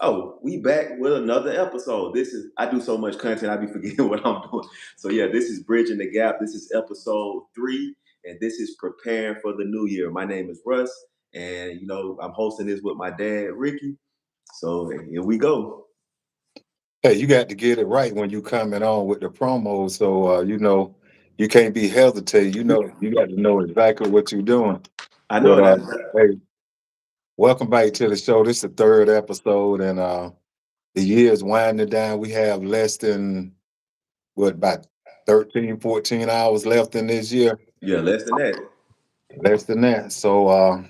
Oh, we back with another episode. I do so much content, I be forgetting what I'm doing. So yeah, this is Bridging the Gap. This is episode 3, and this is preparing for the new year. My name is Russ, and I'm hosting this with my dad, Ricky. So here we go. Hey, you got to get it right when you coming on with the promo. So you can't be hesitant. You got to know exactly what you're doing. I But know that. hey, welcome back to the show. This is the third episode, and the year is winding down. We have less than about 13, 14 hours left in this year. Yeah, less than that. Less than that. So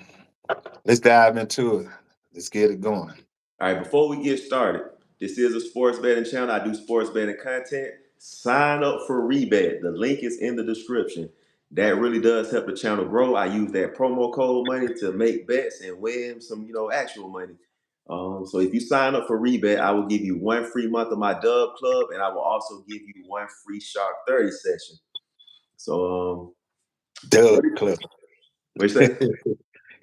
let's dive into it. Let's get it going. All right, before we get started, this is a sports betting channel. I do sports betting content. Sign up for Rebet. The link is in the description. That really does help the channel grow. I use that promo code money to make bets and win some, actual money. So if you sign up for Rebet, I will give you 1 free month of my Dub Club, and I will also give you 1 free Shark 30 session. So, Dub Club. what you say?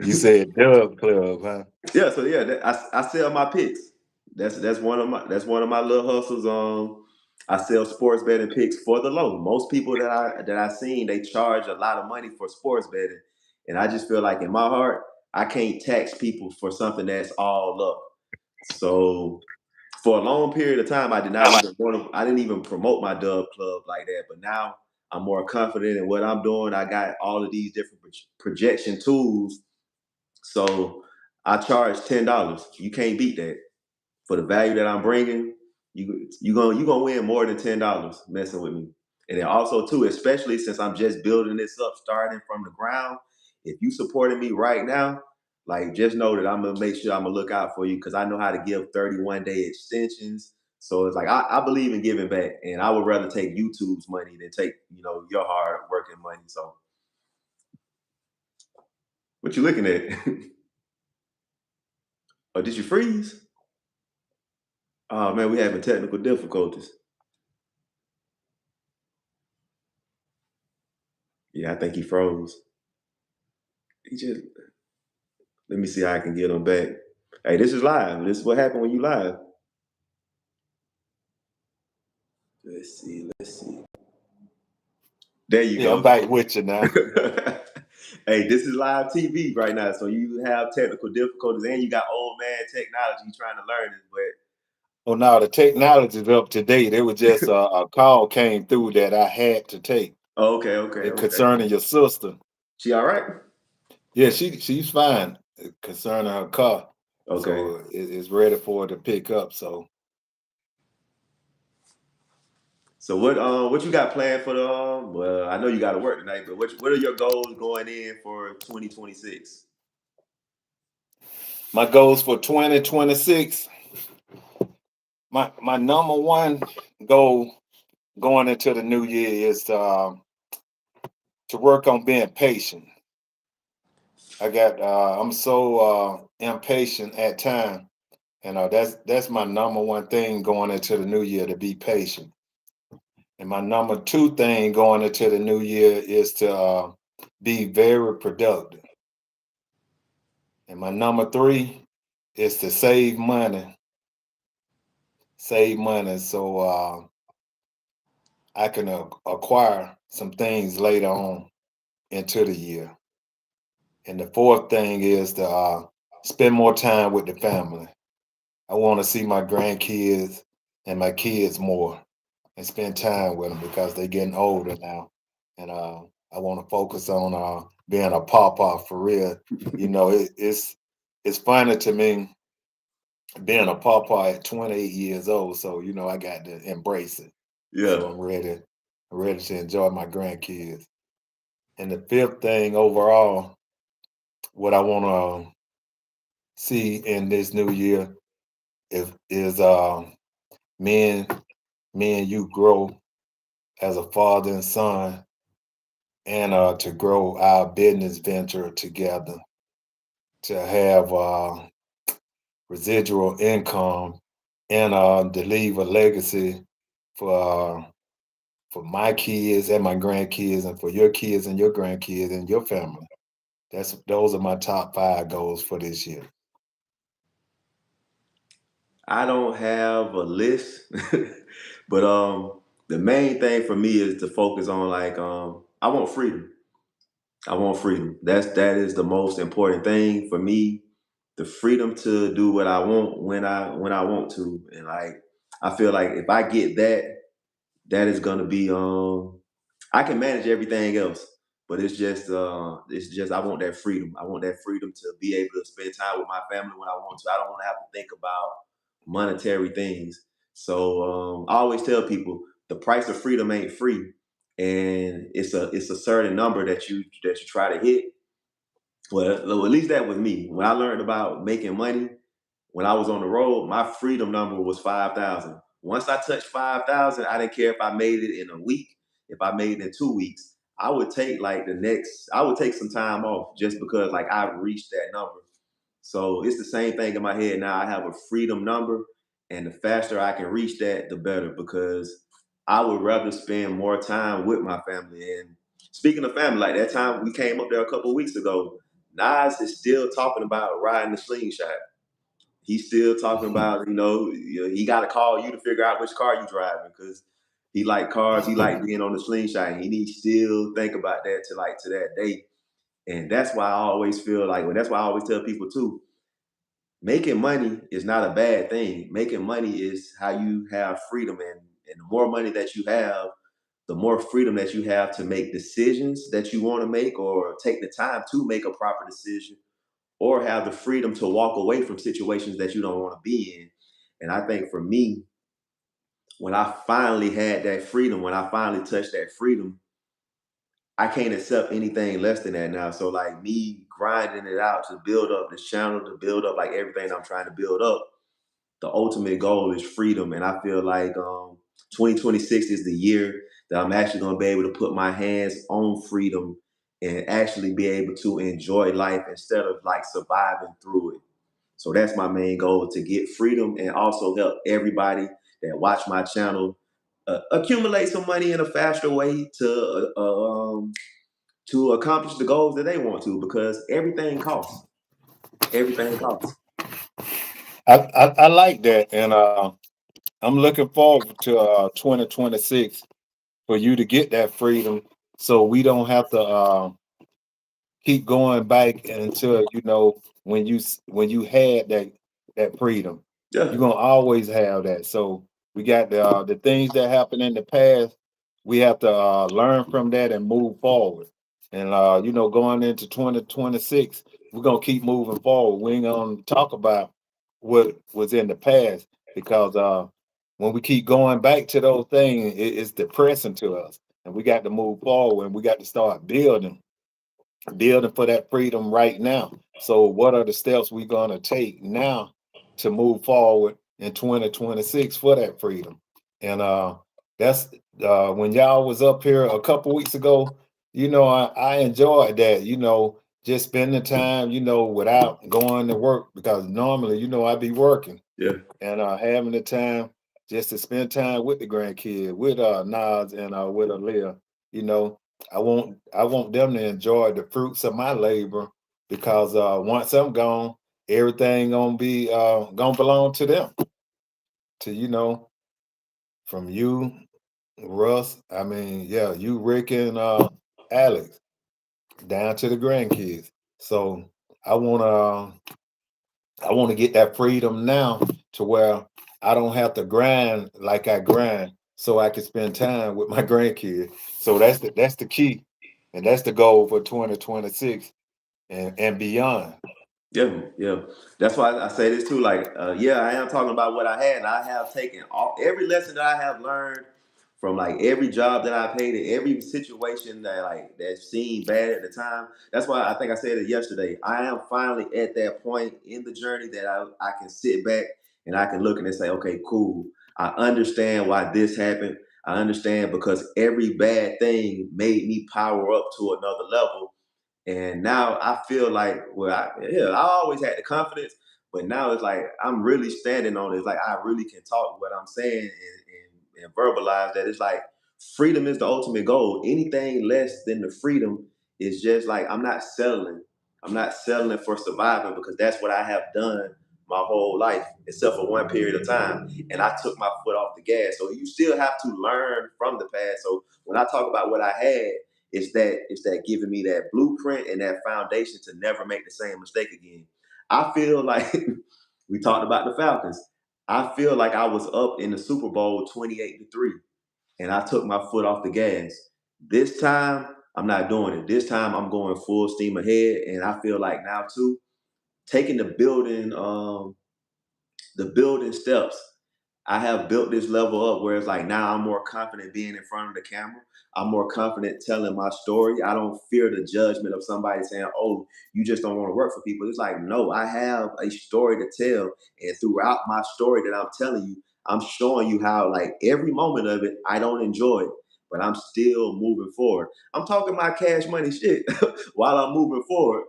You said Dub Club, huh? Yeah, so yeah, I sell my picks. That's one of my little hustles. I sell sports betting picks for the low. Most people that I seen, they charge a lot of money for sports betting, and I just feel like in my heart, I can't tax people for something that's all up. So for a long period of time, I didn't even promote my Dub Club like that. But now I'm more confident in what I'm doing. I got all of these different projection tools, so I charge $10. You can't beat that for the value that I'm bringing. You gonna win more than $10 messing with me. And then also too, especially since I'm just building this up, starting from the ground. If you supporting me right now, like just know that I'm gonna make sure I'm gonna look out for you because I know how to give 31-day extensions. So it's like I believe in giving back, and I would rather take YouTube's money than take your hard working money. So what you looking at? Oh, did you freeze? Oh man, we having technical difficulties. Yeah, I think he froze. He just Let me see how I can get him back. Hey, this is live. This is what happened when you live. Let's see. Let's see. There you Yeah, I'm go. back with you now. Hey, this is live TV right now, so you have technical difficulties, and you got old man technology trying to learn it. Oh, now the technology is up to date. It was just a call came through that I had to take Oh, okay, okay, okay. concerning your sister. She all right? Yeah, she's fine concerning her car, Okay. so it's ready for her to pick up. So So what you got planned for the well, I know you got to work tonight, but what are your goals going in for 2026? my goals for 2026. My number one goal going into the new year is to work on being patient. I'm so impatient at time, and that's my number one thing going into the new year, to be patient. And my number two thing going into the new year is to be very productive. And my number three is to save money so I can acquire some things later on into the year. And the fourth thing is to spend more time with the family. I want to see my grandkids and my kids more and spend time with them because they're getting older now. And I want to focus on being a papa for real. It's funny to me being a papa at 28 years old. So I got to embrace it. Yeah. So I'm ready to enjoy my grandkids. And the fifth thing overall, what I want to see in this new year is me and me and you grow as a father and son, and to grow our business venture together, to have residual income, and to leave a legacy for uh, for my kids and my grandkids, and for your kids and your grandkids and your family. Those are my top 5 goals for this year. I don't have a list, but the main thing for me is to focus on like I want freedom. I want freedom. That is the most important thing for me. The freedom to do what I want when I want to, and like I feel like if I get that, that is gonna be I can manage everything else, but it's just I want that freedom. I want that freedom to be able to spend time with my family when I want to. I don't want to have to think about monetary things. So I always tell people the price of freedom ain't free, and it's a certain number that you try to hit. Well, at least that was me. When I learned about making money, when I was on the road, my freedom number was 5,000. Once I touched 5,000, I didn't care if I made it in a week, if I made it in 2 weeks. I would take I would take some time off just because like I've reached that number. So it's the same thing in my head now. I have a freedom number, and the faster I can reach that, the better because I would rather spend more time with my family. And speaking of family, like that time we came up there a couple of weeks ago, Nas is still talking about riding the slingshot. He's still talking about, he got to call you to figure out which car you driving because he like cars. He like being on the slingshot. And he still think about that to that day. And that's why I always feel like, well, that's why I always tell people too, making money is not a bad thing. Making money is how you have freedom. And the more money that you have, the more freedom that you have to make decisions that you want to make or take the time to make a proper decision or have the freedom to walk away from situations that you don't want to be in. And I think for me, when I finally had that freedom, when I finally touched that freedom, I can't accept anything less than that now. So like me grinding it out to build up this channel, to build up like everything I'm trying to build up, the ultimate goal is freedom. And I feel like 2026 is the year that I'm actually going to be able to put my hands on freedom and actually be able to enjoy life instead of like surviving through it. So that's my main goal, to get freedom and also help everybody that watch my channel accumulate some money in a faster way to accomplish the goals that they want to, because everything costs. Everything costs. I like that, and I'm looking forward to 2026 for you to get that freedom, so we don't have to keep going back until when you had that freedom. Yeah, You're gonna always have that. So we got the things that happened in the past. We have to learn from that and move forward. And going into 2026, we're gonna keep moving forward. We ain't gonna talk about what was in the past because when we keep going back to those things, it's depressing to us. And we got to move forward and we got to start building for that freedom right now. So, what are the steps we're going to take now to move forward in 2026 for that freedom? And that's when y'all was up here a couple weeks ago. I enjoyed that. Just spending time. Without going to work because normally, I be working yeah, and having the time just to spend time with the grandkid, with Nas and with Aaliyah. You know, I want them to enjoy the fruits of my labor because once I'm gone, everything gonna belong to them. To from you, Russ. I mean, yeah, you, Rick, and Alex, down to the grandkids. So I wanna I want to get that freedom now to where I don't have to grind like I grind, so I can spend time with my grandkids. So that's the key, and that's the goal for 2026 and beyond. yeah, yeah. That's why I say this too. Like, yeah, I am talking about what I had, and I have taken every lesson that I have learned from like every job that I've hated, every situation that seemed bad at the time. That's why I think I said it yesterday. I am finally at that point in the journey that I can sit back and I can look and say, okay, cool. I understand why this happened. I understand because every bad thing made me power up to another level, and now I feel like, well, I always had the confidence, but now it's like I'm really standing on it. It's like I really can talk what I'm saying and verbalize that. It's like freedom is the ultimate goal. Anything less than the freedom is just like I'm not settling. I'm not settling for surviving because that's what I have done my whole life, except for one period of time, and I took my foot off the gas. So you still have to learn from the past. So when I talk about what I had, it's that giving me that blueprint and that foundation to never make the same mistake again. I feel like we talked about the Falcons. I feel like I was up in the Super Bowl 28-3, and I took my foot off the gas. This time, I'm not doing it. This time, I'm going full steam ahead, and I feel like now too, taking the building steps. I have built this level up where it's like now I'm more confident being in front of the camera. I'm more confident telling my story. I don't fear the judgment of somebody saying, "Oh, you just don't want to work for people." It's like, no, I have a story to tell, and throughout my story that I'm telling you, I'm showing you how like every moment of it, I don't enjoy it, but I'm still moving forward. I'm talking my cash money shit while I'm moving forward,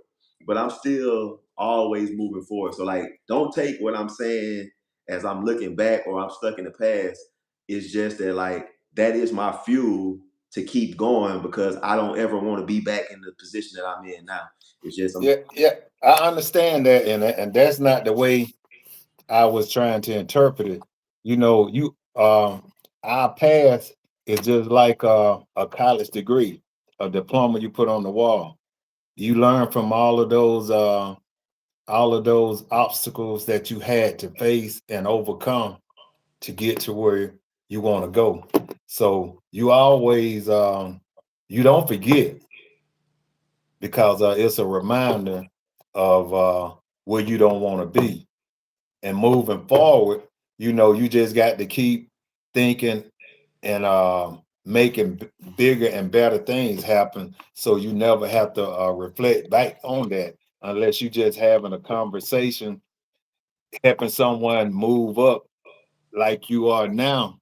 but I'm still always moving forward. So like, don't take what I'm saying as I'm looking back or I'm stuck in the past. It's just that like that is my fuel to keep going because I don't ever want to be back in the position that I'm in now. It's just I'm Yeah, yeah, I understand that, and that's not the way I was trying to interpret it. You know, our past is just like a college degree, a diploma you put on the wall. You learn from all of those obstacles that you had to face and overcome to get to where you want to go. So you always you don't forget because it's a reminder of where you don't want to be. And moving forward, you know, you just got to keep thinking and making bigger and better things happen. So you never have to reflect back on that unless you just having a conversation, helping someone move up like you are now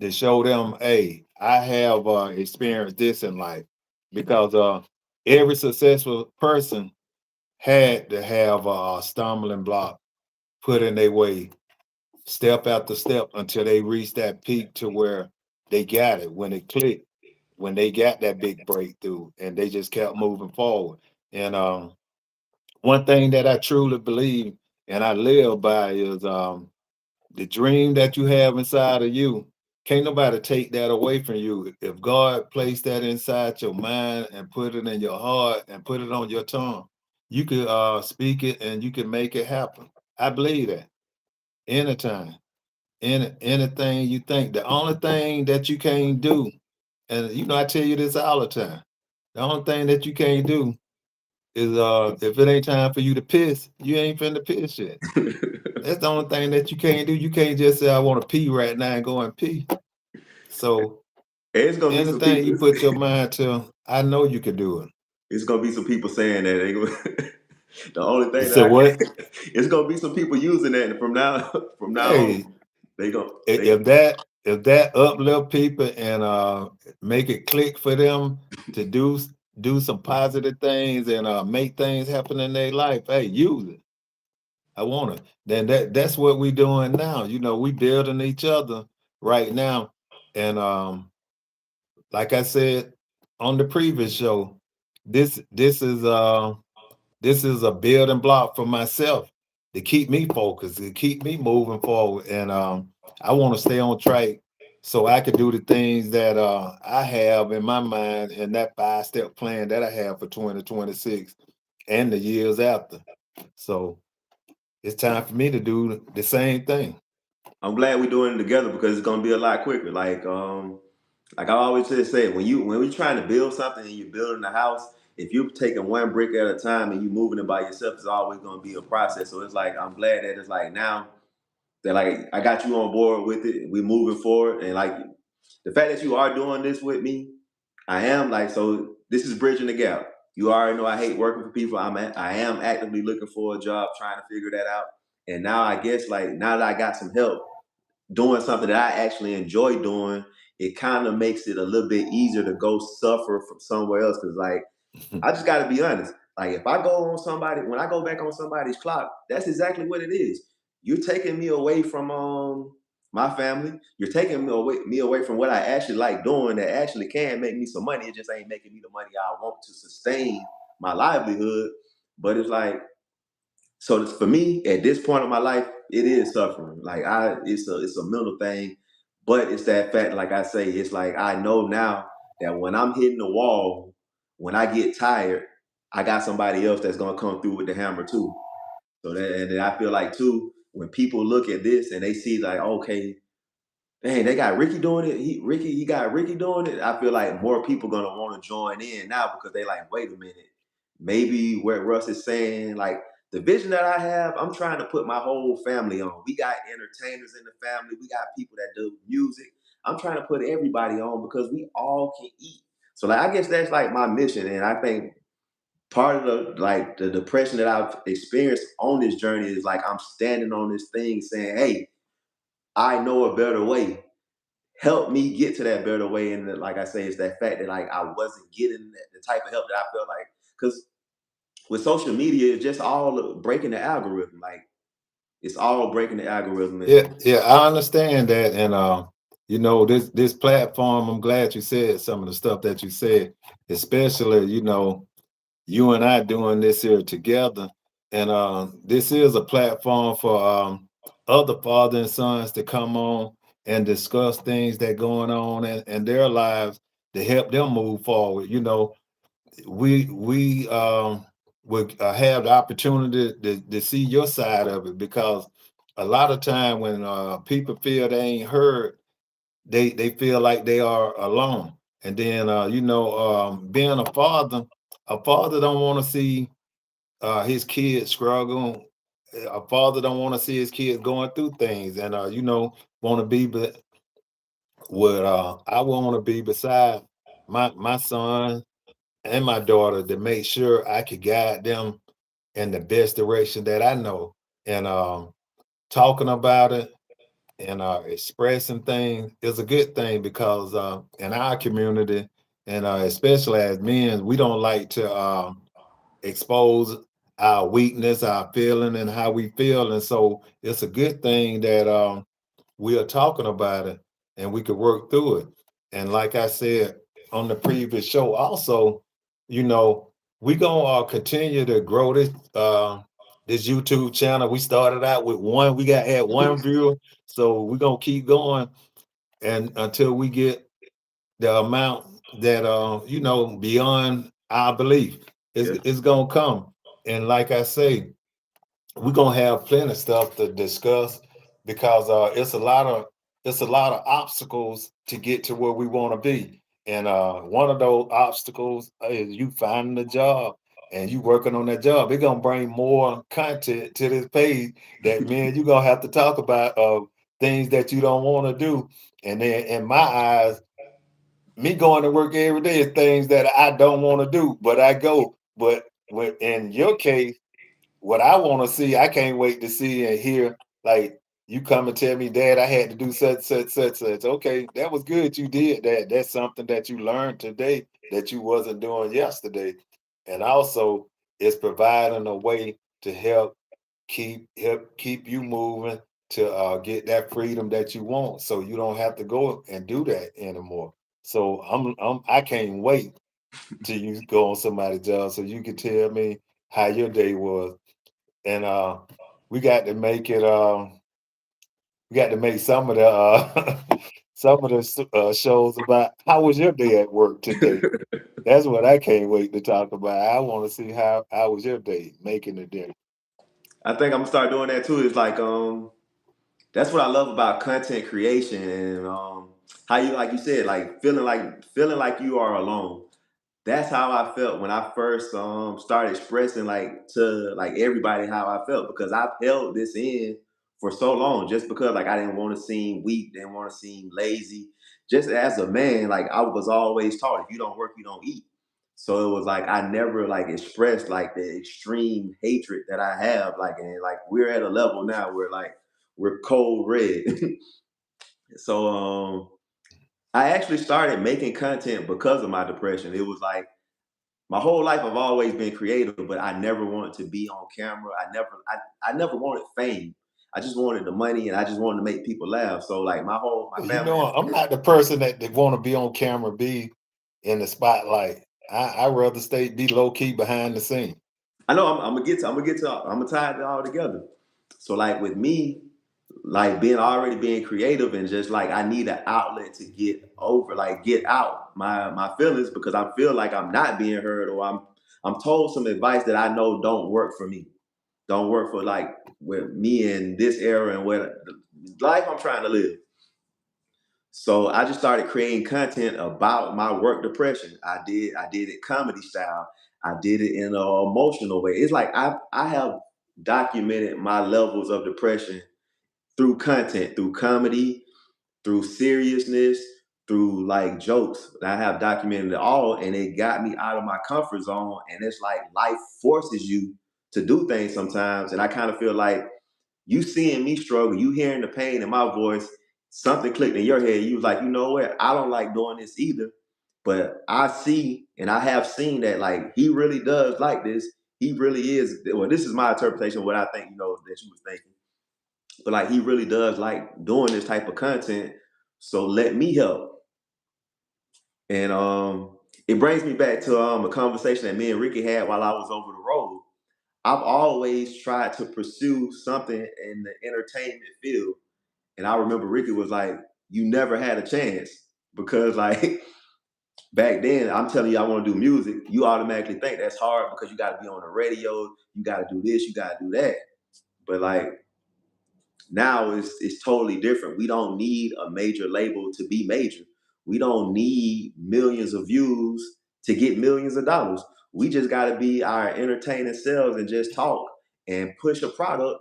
to show them, hey, I have experienced this in life because every successful person had to have a stumbling block put in their way step after step until they reach that peak to where they got it when it clicked, when they got that big breakthrough and they just kept moving forward. And one thing that I truly believe and I live by is the dream that you have inside of you. Can't nobody take that away from you. If God placed that inside your mind and put it in your heart and put it on your tongue, you could speak it and you can make it happen. I believe that anytime. Anything you think. The only thing that you can't do, and you know, I tell you this all the time. The only thing that you can't do is if it ain't time for you to piss, you ain't finna piss yet. That's the only thing that you can't do. You can't just say I want to pee right now and go and pee. So it's gonna be some anything people. you put your mind to, I know you can do it. It's gonna be some people saying that. The only thing that So I can, what? it's gonna be some people using that from now from now on. Hey, They gonna they if that uplift people and make it click for them to do some positive things and make things happen in their life, hey, use it. I want it. Then that's what we doing now. You know, we building each other right now. And like I said on the previous show, this this is uh this is a building block for myself to keep me focused, to keep me moving forward. And I want to stay on track so I can do the things that I have in my mind and that 5-step plan that I have for 2026 and the years after. So it's time for me to do the same thing. I'm glad we're doing it together because it's gonna be a lot quicker. Like I always say, when we trying to build something and you're building a house, if you're taking one brick at a time and you moving it by yourself, it's always gonna be a process. So it's like I'm glad that it's like now that like I got you on board with it. We're moving forward, and like the fact that you are doing this with me, I am like so. This is bridging the gap. You already know I hate working for people. I am actively looking for a job, trying to figure that out. And now I guess like now that I got some help doing something that I actually enjoy doing, it kind of makes it a little bit easier to go suffer from somewhere else. Cause like I just got to be honest. Like if I go on somebody, when I go back on somebody's clock, that's exactly what it is. You're taking me away from my family. You're taking me away from what I actually like doing that actually can make me some money. It just ain't making me the money I want to sustain my livelihood. But it's like So for me, at this point of my life, it is suffering. Like it's a mental thing, but it's that fact. Like I say, it's like I know now that when I'm hitting the wall, when I get tired, I got somebody else that's gonna come through with the hammer too. So that, and then I feel like too, when people look at this and they see like, okay, dang, they got Ricky doing it. He got Ricky doing it. I feel like more people gonna want to join in now because they like, wait a minute, maybe what Russ is saying, like the vision that I have, I'm trying to put my whole family on. We got entertainers in the family. We got people that do music. I'm trying to put everybody on because we all can eat. So like, I guess that's like my mission, and I think part of the depression that I've experienced on this journey is like I'm standing on this thing saying, hey, I know a better way, helped me get to that better way. And like I say, it's that fact that like I wasn't getting the type of help that I felt like, because with social media, it's just all breaking the algorithm. Like it's all breaking the algorithm. And Yeah, I understand that, and this platform. I'm glad you said some of the stuff that you said, especially you and I doing this here together, and this is a platform for other father and sons to come on and discuss things that going on in their lives to help them move forward. We would have the opportunity to see your side of it, because a lot of time when people feel they ain't heard, they feel like they are alone. And then being a father don't want to see his kids struggle. A father don't want to see his kids going through things, and want to be, but what I want to be beside my son and my daughter to make sure I could guide them in the best direction that I know. And talking about it and expressing things is a good thing, because in our community, and especially as men, we don't like to expose our weakness, our feeling, and how we feel. And so it's a good thing that we are talking about it and we could work through it. And like I said on the previous show, also, you know, we gonna continue to grow this YouTube channel. We started out with one, we got had one viewer, so we're gonna keep going and until we get the amount that beyond our belief. It's yeah, it's gonna come. And like I say, we're gonna have plenty of stuff to discuss, because it's a lot of obstacles to get to where we want to be. And one of those obstacles is you finding a job and you working on that job. It's gonna bring more content to this page that, man, you're gonna have to talk about things that you don't want to do. And then in my eyes, me going to work every day is things that I don't want to do, but I go. But in your case, what I want to see, I can't wait to see and hear. Like, you come and tell me, Dad, I had to do such, such, such, such. Okay, that was good. You did that. That's something that you learned today that you wasn't doing yesterday. And also, it's providing a way to help keep you moving to get that freedom that you want, so you don't have to go and do that anymore. So I can't wait till you go on somebody's job so you can tell me how your day was. And we got to make it we got to make some of the some of the shows about how was your day at work today. That's what I can't wait to talk about. I want to see how was your day making a difference. I think I'm gonna start doing that too. It's like that's what I love about content creation, and how you, like you said, like feeling like you are alone. That's how I felt when I first started expressing like to like everybody how I felt, because I've held this in for so long, just because like I didn't want to seem weak, didn't want to seem lazy. Just as a man, like I was always taught, if you don't work, you don't eat. So it was like I never like expressed like the extreme hatred that I have, like, and like we're at a level now where like we're cold red. So I actually started making content because of my depression. It was like my whole life I've always been creative, but I never wanted to be on camera. I never wanted fame. I just wanted the money and I just wanted to make people laugh. So like my Well, family. I'm not the person that want to be on camera, be in the spotlight. I rather be low key behind the scene. I know I'm gonna tie it all together. So like with me, like being already being creative and just like I need an outlet to get over, like get out my feelings because I feel like I'm not being heard or I'm told some advice that I know don't work for me, don't work for like with me in this era and what life I'm trying to live. So I just started creating content about my work depression. I did it comedy style. I did it in an emotional way. It's like I have documented my levels of depression through content, through comedy, through seriousness, through like jokes. I have documented it all, and it got me out of my comfort zone. And it's like life forces you to do things sometimes. And I kind of feel like you seeing me struggle, you hearing the pain in my voice, something clicked in your head. You was like, you know what? I don't like doing this either. But I see and I have seen that like he really does like this. He really is. Well, this is my interpretation of what I think, that you was thinking. But like he really does like doing this type of content. So let me help. And it brings me back to a conversation that me and Ricky had while I was over the road. I've always tried to pursue something in the entertainment field. And I remember Ricky was like, you never had a chance. Because like back then, I'm telling you I want to do music, you automatically think that's hard because you gotta be on the radio, you gotta do this, you gotta do that. But like now it's totally different. We don't need a major label to be major. We don't need millions of views to get millions of dollars. We just got to be our entertaining selves and just talk and push a product,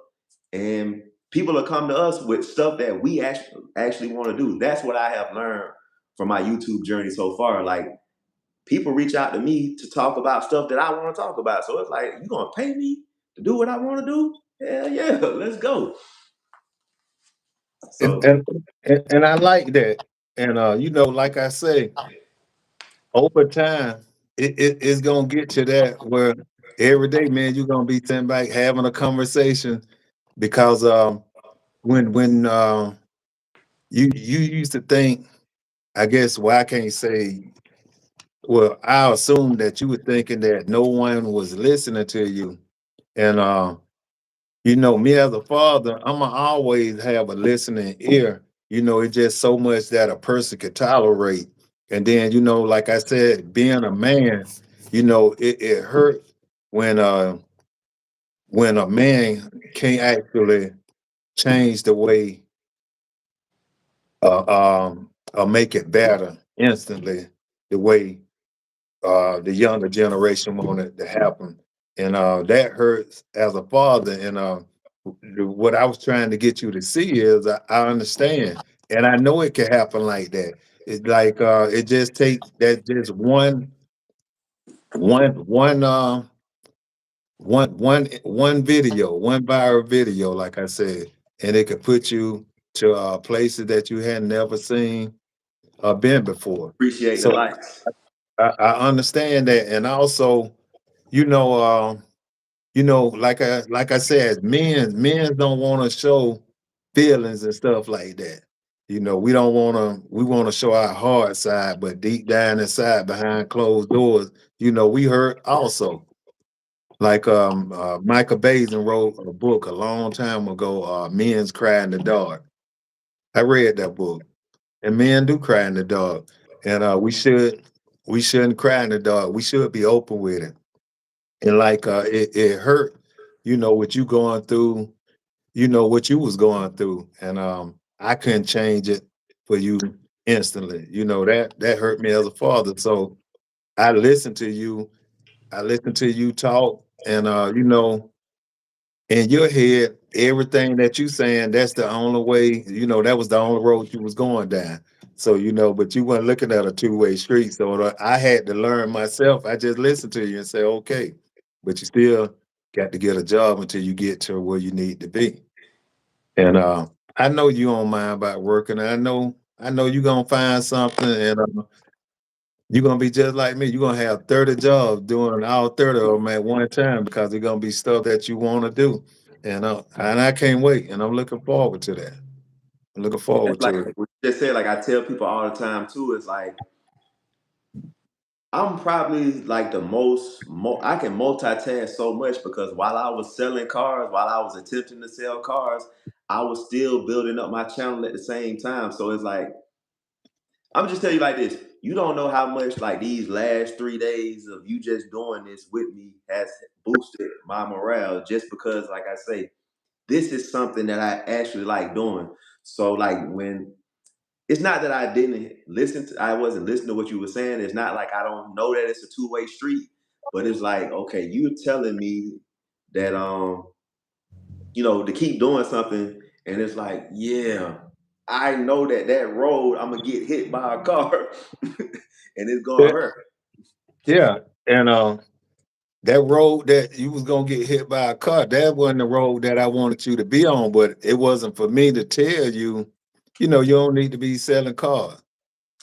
and people will come to us with stuff that we actually want to do. That's what I have learned from my YouTube journey so far. Like people reach out to me to talk about stuff that I want to talk about. So it's like, you gonna pay me to do what I want to do? Hell yeah, let's go. And So and I like that. And like I say, over time, it's gonna get to that where every day, man, you're gonna be sitting back having a conversation because when you used to think, I guess, well, I can't say, well, I assume that you were thinking that no one was listening to you. And me as a father, I'ma always have a listening ear. It's just so much that a person could tolerate. And then, like I said, being a man, it hurt when when a man can't actually change the way or make it better instantly the way the younger generation wanted to happen. And that hurts as a father. And what I was trying to get you to see is I understand. And I know it can happen like that. It's like it just takes that just one one video, one viral video, like I said, and it could put you to places that you had never seen or been before. appreciate the So likes. I understand that. And also, you know, uh, like I said, men don't want to show feelings and stuff like that. We don't want to. We want to show our hard side, but deep down inside, behind closed doors, we hurt also. Like Michael Basin wrote a book a long time ago, "Men's Cry in the Dark." I read that book, and men do cry in the dark, and we shouldn't cry in the dark. We should be open with it. And like it hurt, what you going through, what you was going through, and I couldn't change it for you instantly. That hurt me as a father. So I listened to you. I listened to you talk, and in your head, everything that you saying, that's the only way, that was the only road you was going down. So, but you weren't looking at a two-way street. So I had to learn myself. I just listened to you and say, okay, but you still got to get a job until you get to where you need to be. And I know you don't mind about working. I know you're gonna find something, and you're gonna be just like me. You're gonna have 30 jobs doing all 30 of them at one time because they're gonna be stuff that you want to do. And I can't wait. And I'm looking forward to that. I'm looking That's forward like to it. what you just said. Like I tell people all the time too. It's like I'm probably like the I can multitask so much because while I was selling cars, while I was attempting to sell cars, I was still building up my channel at the same time. So it's like I'm just tell you like this. You don't know how much like these last 3 days of you just doing this with me has boosted my morale just because, like I say, this is something that I actually like doing. So like when it's not that I didn't I wasn't listening to what you were saying. It's not like I don't know that it's a two-way street, but it's like, okay, you're telling me that to keep doing something, and it's like, yeah, I know that that road I'm gonna get hit by a car, and it's gonna Yeah, hurt. yeah. And that road that you was gonna get hit by a car, that wasn't the road that I wanted you to be on. But it wasn't for me to tell you, you don't need to be selling cars.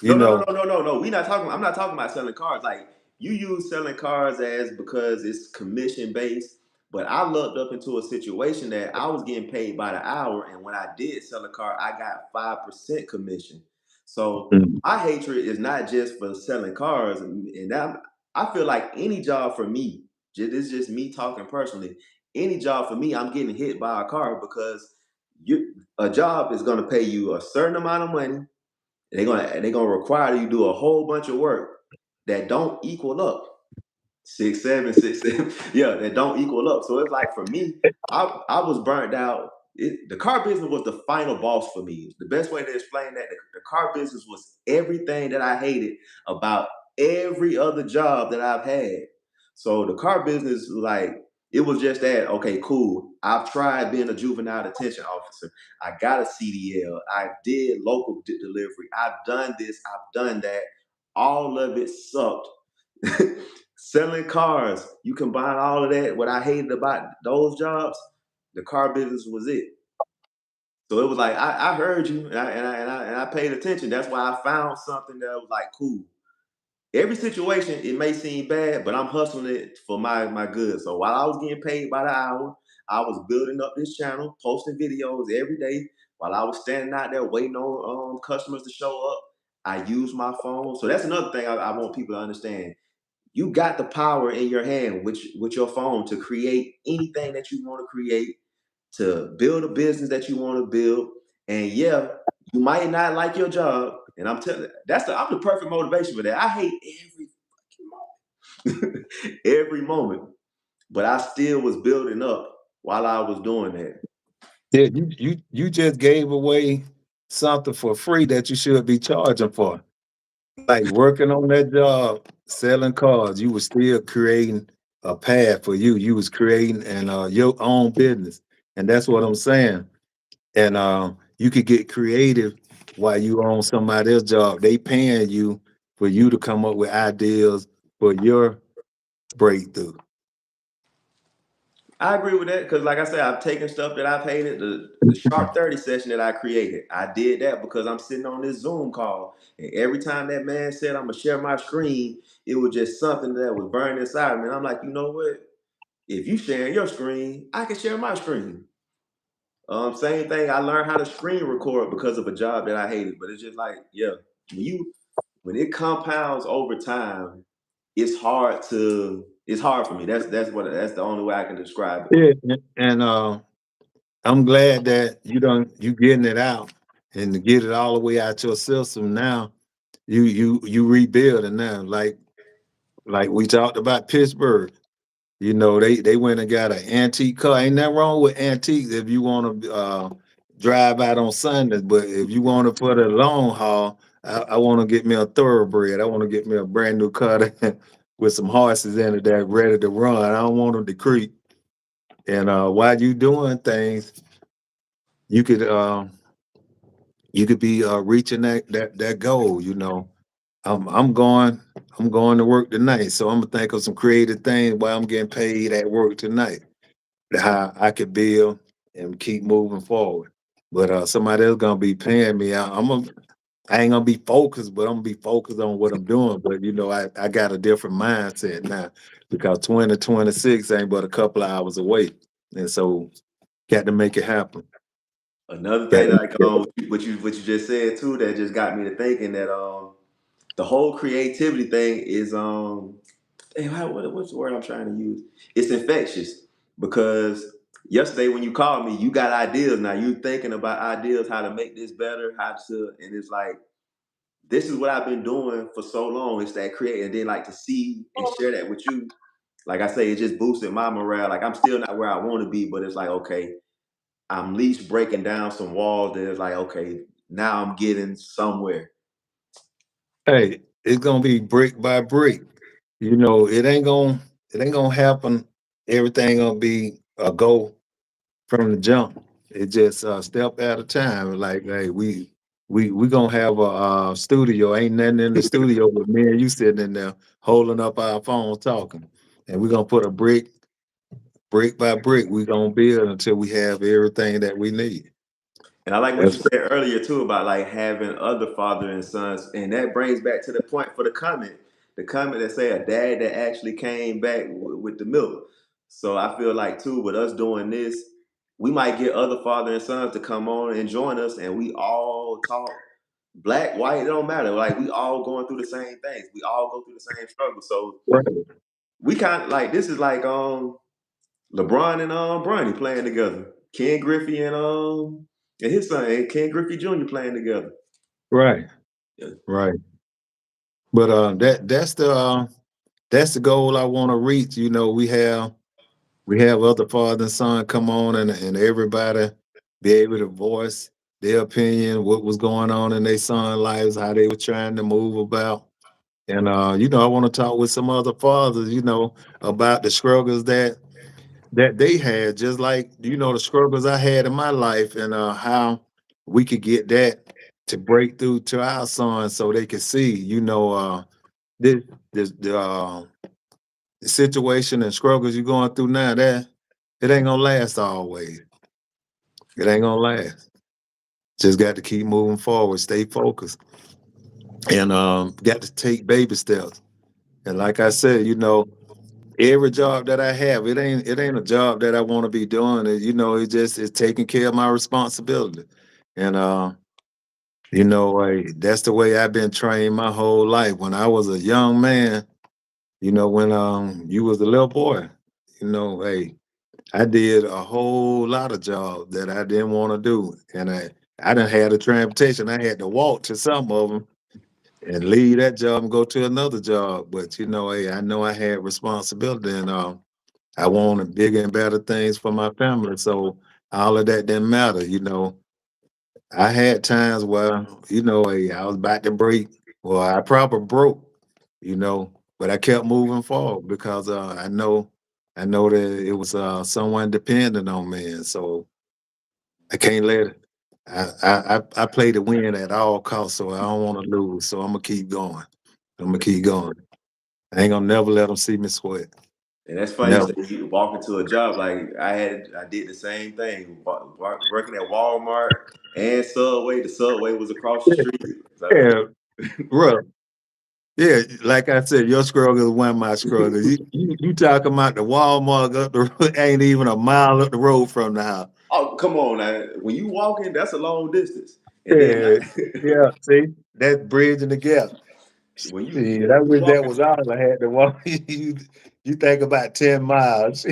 You No, no, no, know, no, no, no, no. We not talking. I'm not talking about selling cars. Like you use selling cars as because it's commission based. But I lucked up into a situation that I was getting paid by the hour, and when I did sell a car, I got 5% commission. So mm, my hatred is not just for selling cars, and that I feel like any job for me. This is just me talking personally. Any job for me, I'm getting hit by a car because a job is going to pay you a certain amount of money and they're gonna require you to do a whole bunch of work that don't equal up. 6, 7, 6, 7. Yeah, that don't equal up. So it's like for me, I was burnt out. The car business was the final boss for me. The best way to explain that, the car business was everything that I hated about every other job that I've had. So the car business, like, it was just that, okay, cool. I've tried being a juvenile detention officer. I got a CDL. I did local delivery. I've done this. I've done that. All of it sucked. Selling cars, you combine all of that. What I hated about those jobs, the car business was it. So it was like I heard you and I paid attention. That's why I found something that was like cool. Every situation it may seem bad, but I'm hustling it for my good. So while I was getting paid by the hour, I was building up this channel, posting videos every day. While I was standing out there waiting on customers to show up, I used my phone. So that's another thing I want people to understand. You got the power in your hand with your phone to create anything that you want to create, to build a business that you want to build. And yeah, you might not like your job. And I'm telling I'm the perfect motivation for that. I hate every fucking moment. Every moment. But I still was building up while I was doing that. yeah, you just gave away something for free that you should be charging for. Like working on that job, selling cars, you were still creating a path for you. You was creating and your own business, and that's what I'm saying. And you could get creative while you on somebody else's job. They paying you for you to come up with ideas for your breakthrough. I agree with that because, like I said, I've taken stuff that I painted, the Sharp 30 session that I created. I did that because I'm sitting on this Zoom call. And every time that man said, I'm going to share my screen, it was just something that was burning inside of me. And I'm like, you know what? If you sharing your screen, I can share my screen. Same thing. I learned how to screen record because of a job that I hated. But it's just like, yeah, when it compounds over time, it's hard for me. That's the only way I can describe it. Yeah, and I'm glad that you getting it out and to get it all the way out your system now. You rebuilding now, like we talked about Pittsburgh. They went and got an antique car. Ain't nothing wrong with antiques if you want to drive out on Sundays, but if you want to for the long haul, I want to get me a thoroughbred. I want to get me a brand new car with some horses in it that ready to run. I don't want them to creep. And while you doing things, you could uh, you could be reaching that goal. I'm going I'm going to work tonight, so I'm gonna think of some creative things while I'm getting paid at work tonight. How I could build and keep moving forward. But somebody else gonna be paying me. I ain't gonna be focused, but I'm gonna be focused on what I'm doing. But I got a different mindset now because 2026 ain't but a couple of hours away, and so got to make it happen. Another Got thing, to like what you just said too, that just got me to thinking that the whole creativity thing is what's the word I'm trying to use? It's infectious because yesterday when you called me, you got ideas. Now you thinking about ideas, how to make this better, how to, and it's like this is what I've been doing for so long. It's that create, and then like to see and share that with you. Like I say, it just boosted my morale. Like I'm still not where I want to be, but it's like okay, I'm at least breaking down some walls. That it's like okay, now I'm getting somewhere. Hey, it's gonna be brick by brick. You know, it ain't gonna happen. Everything gonna be a go from the jump. It just step at a time. Like, hey, we gonna have a studio. Ain't nothing in the studio but me and you sitting in there holding up our phone talking, and we're gonna put a brick by brick. We gonna build until we have everything that we need. And I like what you That's said earlier too about like having other father and sons, and that brings back to the point for the comment that say a dad that actually came back with the milk. So I feel like too with us doing this, we might get other father and sons to come on and join us, and we all talk black, white, it don't matter. Like we all going through the same things. We all go through the same struggle. So right. we kind of like this is like LeBron and Bronny playing together. Ken Griffey and his son and Ken Griffey Jr. playing together. Right. Yeah. Right. But that's the goal I want to reach. You know, we have other father and son come on and everybody be able to voice their opinion, what was going on in their son lives, how they were trying to move about. And you know, I want to talk with some other fathers, you know, about the struggles that they had, just like you know the struggles I had in my life, and how we could get that to break through to our sons so they could see, you know, this this the situation and struggles you're going through now, that it ain't gonna last always. It ain't gonna last. Just got to keep moving forward, stay focused, and got to take baby steps. And like I said, you know, every job that I have, it ain't a job that I want to be doing. You know, it just is taking care of my responsibility. And you know, that's the way I've been trained my whole life. When I was a young man, you know, when you was a little boy, you know, hey, I did a whole lot of jobs that I didn't want to do, and I didn't have the transportation. I had to walk to some of them and leave that job and go to another job. But you know, hey, I know I had responsibility, and I wanted bigger and better things for my family. So all of that didn't matter. You know, I had times where you know, hey, I was about to break. Well, I probably broke. You know, but I kept moving forward because I know that it was someone depending on me, and so I can't let it. I play to win at all costs, so I don't want to lose. So I'm gonna keep going. I'm gonna keep going. I ain't gonna never let them see me sweat. And that's funny you Never. say you walk into a job like I did the same thing. Working at Walmart and Subway. The Subway was across the street. So Yeah, bro. Yeah, like I said, your struggle is one of my struggles. You talking about the Walmart up the road, ain't even a mile up the road from the house. oh come on now. When you walking, that's a long distance. And then Yeah, yeah. See, that's bridging the gap. when you Shit, when I you wish that walking was all I had to walk. You think about 10 miles.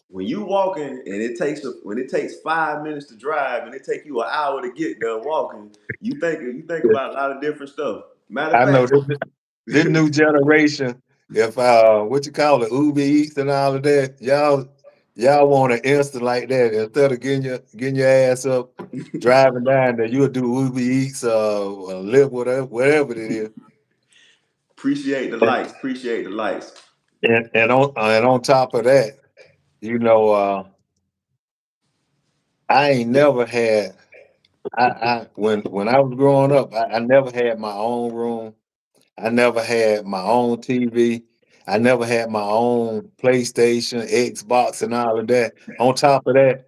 when you walking and when it takes 5 minutes to drive and it take you an hour to get there walking, you think about a lot of different stuff. Matter of I know fact, this new generation. If what you call it, Uber Eats and all of that, y'all want an instant like that instead of getting your ass up, driving down there. You'll do Uber Eats, or live whatever it is. appreciate the likes, appreciate the likes. And on top of that, you know, I ain't never had. When I was growing up, I never had my own room. I never had my own TV. I never had my own PlayStation, Xbox, and all of that. On top of that,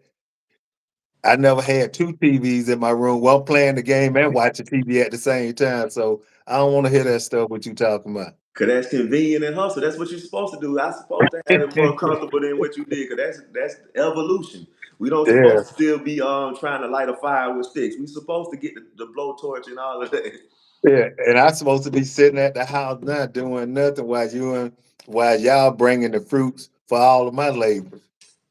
I never had two TVs in my room while playing the game and watching TV at the same time. So I don't want to hear that stuff. What you talking about? Cause that's convenient and hustle. That's what you're supposed to do. I'm supposed to have it more comfortable than what you did. Cause that's evolution. We don't Yeah, supposed to still be trying to light a fire with sticks. We supposed to get the blowtorch and all of that. yeah. And I'm supposed to be sitting at the house now doing nothing while y'all bringing the fruits for all of my labor.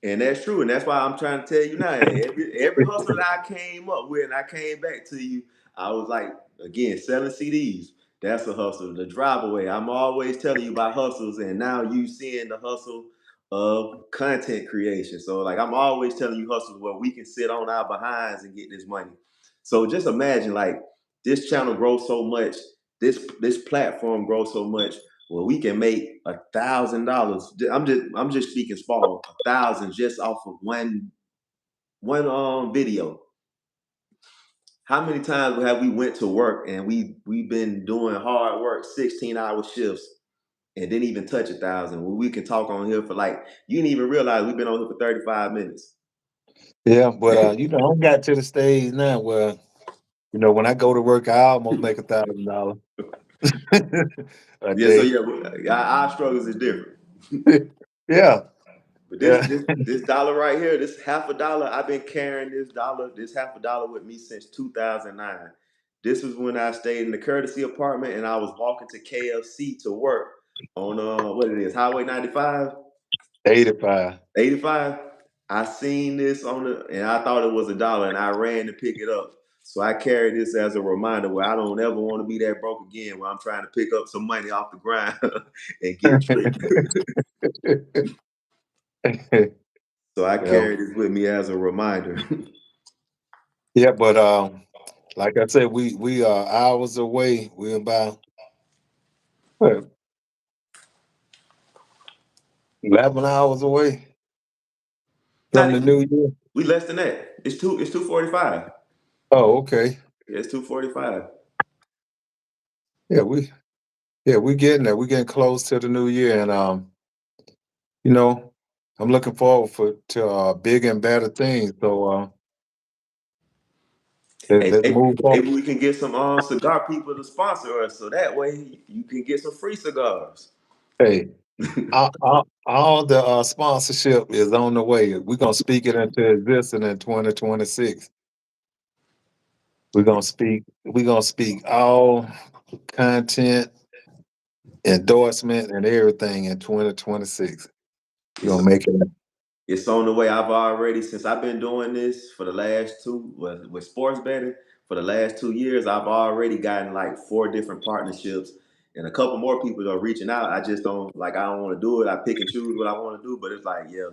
And that's true, and that's why I'm trying to tell you now. Every hustle that I came up with, and I came back to you, I was like, again, selling CDs. That's a hustle. The drive away. I'm always telling you about hustles, and now you seeing the hustle of content creation. So, like, I'm always telling you hustles where we can sit on our behinds and get this money. So just imagine, like, this channel grows so much, this platform grows so much well, we can make $1,000. I'm just speaking small, 1,000 just off of one video. How many times have we went to work and we've been doing hard work, 16-hour shifts, and didn't even touch 1,000? Well, we can talk on here for like you didn't even realize we've been on here for 35 minutes. Yeah, but I got to the stage now where when I go to work, I almost make $1,000 a Yeah, so day. yeah, our struggles is different. Yeah, But this yeah. this this dollar right here, this half a dollar, I've been carrying this half a dollar with me since 2009. This was when I stayed in the courtesy apartment and I was walking to KFC to work on what it is, Highway 95, 85. 85. I seen this and I thought it was a dollar and I ran to pick it up. So I carry this as a reminder where I don't ever want to be that broke again when I'm trying to pick up some money off the ground and get tricked. So I Yeah, carry this with me as a reminder. yeah, but like I said, we are hours away. We're about what, 11 hours away Not from the even. new year. We less than that. It's 2:45. Oh, okay. Yeah, it's 2:45. Yeah, we getting there. We getting close to the new year, and you know, I'm looking forward to big and better things. So Hey, let's move maybe forward. we can get some cigar people to sponsor us, so that way you can get some free cigars. Hey, all the sponsorship is on the way. We're gonna speak it into existence in 2026. We're gonna speak all content, endorsement, and everything in 2026. We're It's gonna make it. it's on the way. Since I've been doing this for the last with sports betting for the last 2 years, I've already gotten like 4 different partnerships, and a couple more people are reaching out. I just don't like. I don't want to do it. I pick and choose what I want to do, but it's like, yeah,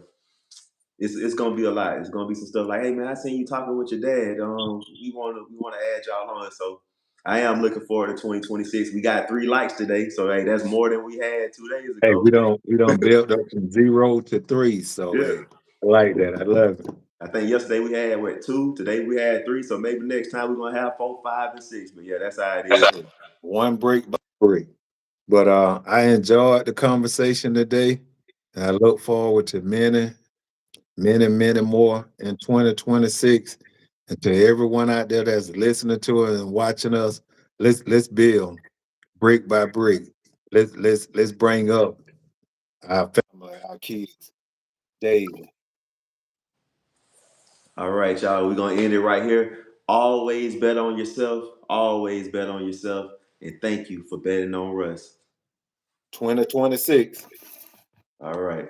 it's gonna be a lot. It's gonna be some stuff like, hey man, I seen you talking with your dad. We wanna add y'all on. So I am looking forward to 2026. We got 3 likes today, so hey, that's more than we had 2 days Hey, ago. we don't build up from 0 to 3. So Yeah. hey, I like that. I love it. I think yesterday we had 2. Today we had 3. So maybe next time we're gonna have 4, 5, and 6. But yeah, that's how it is. One break by break. But I enjoyed the conversation today. And I look forward to many, many, many more in 2026. And to everyone out there that's listening to us and watching us, let's build brick by brick. Let's bring up our family, our kids daily. All right, y'all. We're gonna end it right here. Always bet on yourself. Always bet on yourself. And thank you for betting on Russ. 2026. All right.